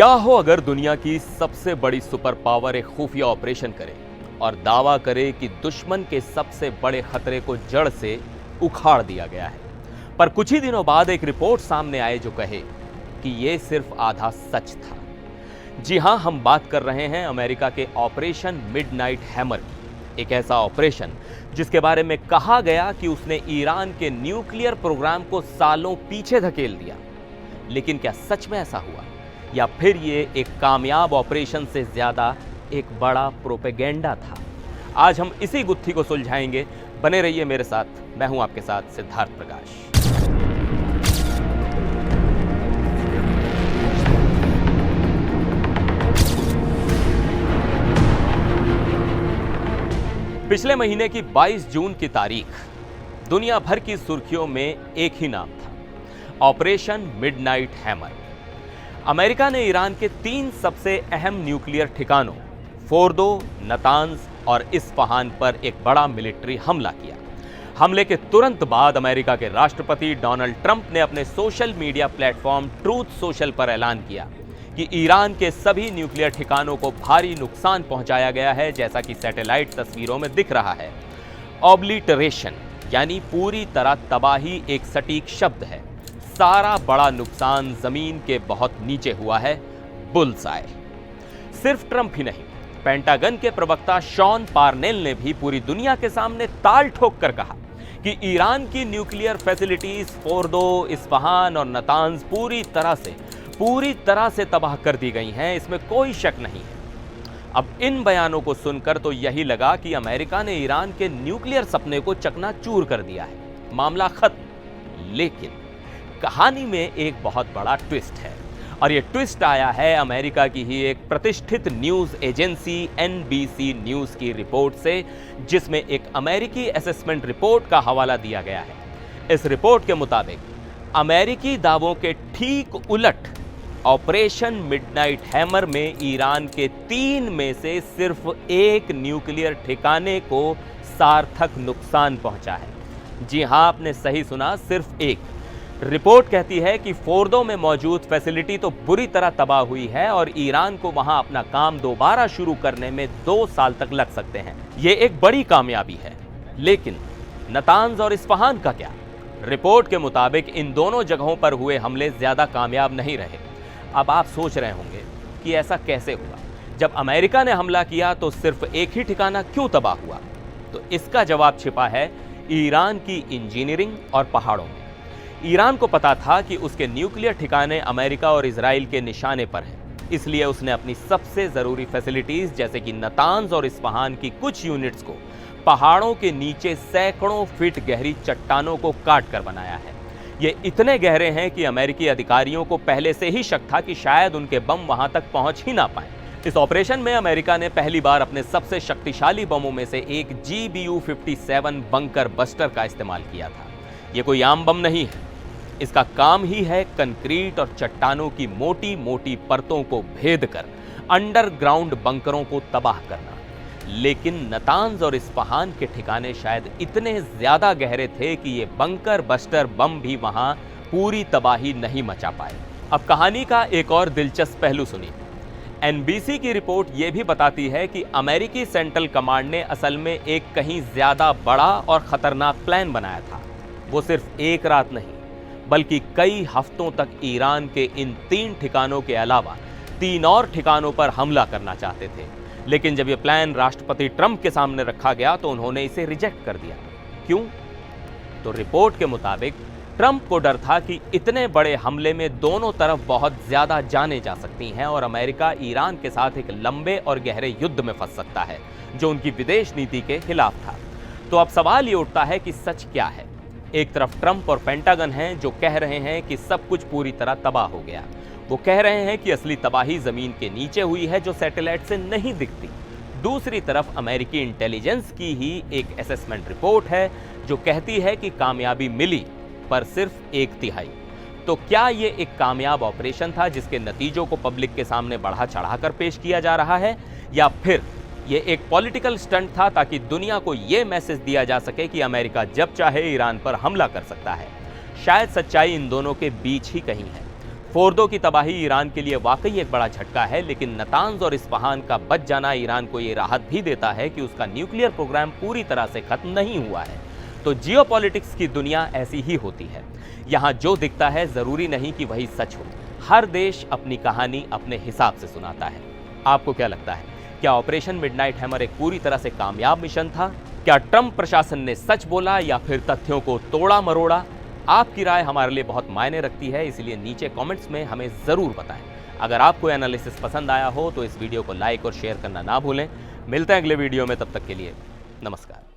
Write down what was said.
क्या हो अगर दुनिया की सबसे बड़ी सुपर पावर एक खुफिया ऑपरेशन करे और दावा करे कि दुश्मन के सबसे बड़े खतरे को जड़ से उखाड़ दिया गया है, पर कुछ ही दिनों बाद एक रिपोर्ट सामने आए जो कहे कि यह सिर्फ आधा सच था। जी हां, हम बात कर रहे हैं अमेरिका के ऑपरेशन मिडनाइट हैमर की। एक ऐसा ऑपरेशन जिसके बारे में कहा गया कि उसने ईरान के न्यूक्लियर प्रोग्राम को सालों पीछे धकेल दिया। लेकिन क्या सच में ऐसा हुआ, या फिर ये एक कामयाब ऑपरेशन से ज्यादा एक बड़ा प्रोपेगेंडा था? आज हम इसी गुत्थी को सुलझाएंगे। बने रहिए मेरे साथ, मैं हूं आपके साथ सिद्धार्थ प्रकाश। पिछले महीने की 22 जून की तारीख दुनिया भर की सुर्खियों में एक ही नाम था, ऑपरेशन मिडनाइट हैमर। अमेरिका ने ईरान के 3 सबसे अहम न्यूक्लियर ठिकानों फोर्दो, नतांज और इस्फहान पर एक बड़ा मिलिट्री हमला किया। हमले के तुरंत बाद अमेरिका के राष्ट्रपति डोनाल्ड ट्रंप ने अपने social media platform truth social पर ऐलान किया कि ईरान के सभी न्यूक्लियर ठिकानों को भारी नुकसान पहुंचाया गया है, जैसा कि सैटेलाइट तस्वीरों में दिख रहा है। ऑब्लिटरेशन यानी पूरी तरह तबाही एक सटीक शब्द है। सारा बड़ा नुकसान जमीन के बहुत नीचे हुआ है, बुल्सआई। सिर्फ ट्रंप ही नहीं, पेंटागन के प्रवक्ता शॉन पार्नेल ने भी पूरी दुनिया के सामने ताल ठोक कर कहा कि ईरान की न्यूक्लियर फैसिलिटीज फोर्दो, इस्फहान और नतांज पूरी तरह से तबाह कर दी गई हैं, इसमें कोई शक नहीं है। अब इन बयानों को सुनकर तो यही लगा कि अमेरिका ने ईरान के न्यूक्लियर सपने को चकनाचूर कर दिया है, मामला खत्म। लेकिन कहानी में एक बहुत बड़ा ट्विस्ट है, और यह ट्विस्ट आया है अमेरिका की ही एक प्रतिष्ठित न्यूज एजेंसी NBC न्यूज की रिपोर्ट से, जिसमें एक अमेरिकी असेसमेंट रिपोर्ट का हवाला दिया गया है। इस रिपोर्ट के मुताबिक अमेरिकी दावों के ठीक उलट ऑपरेशन मिडनाइट हैमर में ईरान के 3 में से सिर्फ 1 न्यूक्लियर ठिकाने को सार्थक नुकसान पहुंचा है। जी हां, आपने सही सुना, सिर्फ 1। रिपोर्ट कहती है कि फोर्दो में मौजूद फैसिलिटी तो बुरी तरह तबाह हुई है और ईरान को वहां अपना काम दोबारा शुरू करने में 2 साल तक लग सकते हैं। यह एक बड़ी कामयाबी है। लेकिन नतांज और इस्फहान का क्या? रिपोर्ट के मुताबिक इन दोनों जगहों पर हुए हमले ज्यादा कामयाब नहीं रहे। अब आप सोच रहे होंगे कि ऐसा कैसे हुआ? जब अमेरिका ने हमला किया तो सिर्फ एक ही ठिकाना क्यों तबाह हुआ? तो इसका जवाब छिपा है ईरान की इंजीनियरिंग और पहाड़ों में। ईरान को पता था कि उसके न्यूक्लियर ठिकाने अमेरिका और इजराइल के निशाने पर हैं, इसलिए उसने अपनी सबसे जरूरी फैसिलिटीज जैसे कि नतांज और इस्फहान की कुछ यूनिट्स को पहाड़ों के नीचे सैकड़ों फीट गहरी चट्टानों को काट कर बनाया है। ये इतने गहरे हैं कि अमेरिकी अधिकारियों को पहले से ही शक था कि शायद उनके बम वहां तक पहुंच ही ना पाए। इस ऑपरेशन में अमेरिका ने पहली बार अपने सबसे शक्तिशाली बमों में से एक GBU-57 बंकर बस्टर का इस्तेमाल किया था। यह कोई आम बम नहीं है, इसका काम ही है कंक्रीट और चट्टानों की मोटी मोटी परतों को भेद कर अंडरग्राउंड बंकरों को तबाह करना। लेकिन नतांज और इस्फहान के ठिकाने शायद इतने ज्यादा गहरे थे कि ये बंकर बस्टर बम भी वहां पूरी तबाही नहीं मचा पाए। अब कहानी का एक और दिलचस्प पहलू सुनिए। NBC की रिपोर्ट यह भी बताती है कि अमेरिकी सेंट्रल कमांड ने असल में एक कहीं ज्यादा बड़ा और खतरनाक प्लान बनाया था। वो सिर्फ एक रात नहीं, बल्कि कई हफ्तों तक ईरान के इन 3 ठिकानों के अलावा 3 और ठिकानों पर हमला करना चाहते थे। लेकिन जब यह प्लान राष्ट्रपति ट्रंप के सामने रखा गया तो उन्होंने इसे रिजेक्ट कर दिया। क्यों? तो रिपोर्ट के मुताबिक ट्रंप को डर था कि इतने बड़े हमले में दोनों तरफ बहुत ज्यादा जानें जा सकती हैं और अमेरिका ईरान के साथ एक लंबे और गहरे युद्ध में फंस सकता है, जो उनकी विदेश नीति के खिलाफ था। तो अब सवाल ये उठता है कि सच क्या है? एक तरफ ट्रंप और पेंटागन हैं जो कह रहे हैं कि सब कुछ पूरी तरह तबाह हो गया। वो कह रहे हैं कि असली तबाही जमीन के नीचे हुई है, जो सैटेलाइट से नहीं दिखती। दूसरी तरफ अमेरिकी इंटेलिजेंस की ही एक असेसमेंट रिपोर्ट है जो कहती है कि कामयाबी मिली, पर सिर्फ 1/3। तो क्या ये एक कामयाब ऑपरेशन था जिसके नतीजों को पब्लिक के सामने बढ़ा चढ़ाकर पेश किया जा रहा है, या फिर ये एक पॉलिटिकल स्टंट था ताकि दुनिया को ये मैसेज दिया जा सके कि अमेरिका जब चाहे ईरान पर हमला कर सकता है? शायद सच्चाई इन दोनों के बीच ही कहीं है। फोर्दो की तबाही ईरान के लिए वाकई एक बड़ा झटका है, लेकिन नतांज और इस्फहान का बच जाना ईरान को ये राहत भी देता है कि उसका न्यूक्लियर प्रोग्राम पूरी तरह से खत्म नहीं हुआ है। तो जियोपॉलिटिक्स की दुनिया ऐसी ही होती है। यहाँ जो दिखता है जरूरी नहीं कि वही सच हो। हर देश अपनी कहानी अपने हिसाब से सुनाता है। आपको क्या लगता है, क्या ऑपरेशन मिडनाइट हैमर एक पूरी तरह से कामयाब मिशन था? क्या ट्रंप प्रशासन ने सच बोला या फिर तथ्यों को तोड़ा मरोड़ा? आपकी राय हमारे लिए बहुत मायने रखती है, इसलिए नीचे कमेंट्स में हमें जरूर बताएं। अगर आपको एनालिसिस पसंद आया हो तो इस वीडियो को लाइक और शेयर करना ना भूलें। मिलते हैं अगले वीडियो में, तब तक के लिए नमस्कार।